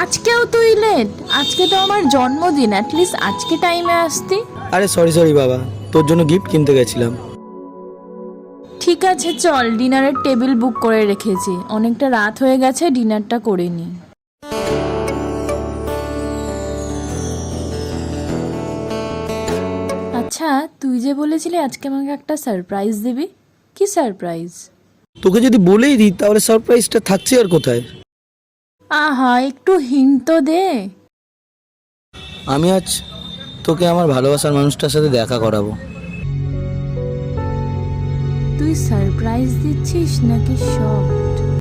আজকেও তুই লেট? আজকে তো আমার জন্মদিন, অ্যাটলিস্ট আজকে টাইমে আসতি। আরে সরি বাবা, তোর জন্য গিফট কিনতে গেছিলাম। ঠিক আছে চল, ডিনারের টেবিল বুক করে রেখেছি, অনেকটা রাত হয়ে গেছে, ডিনারটা করে নি। আচ্ছা, তুই যে বলেছিলি আজকে আমাকে একটা সারপ্রাইজ দিবি, কি সারপ্রাইজ? তোকে যদি বলেই দিই তাহলে সারপ্রাইজটা থাকছে আর কোথায়? আহা, একটু হিন্ট তো দে। আমি আজ তোকে আমার ভালোবাসার মানুষটার সাথে দেখা করাবো। তুই সারপ্রাইজ দিচ্ছিস নাকি সব?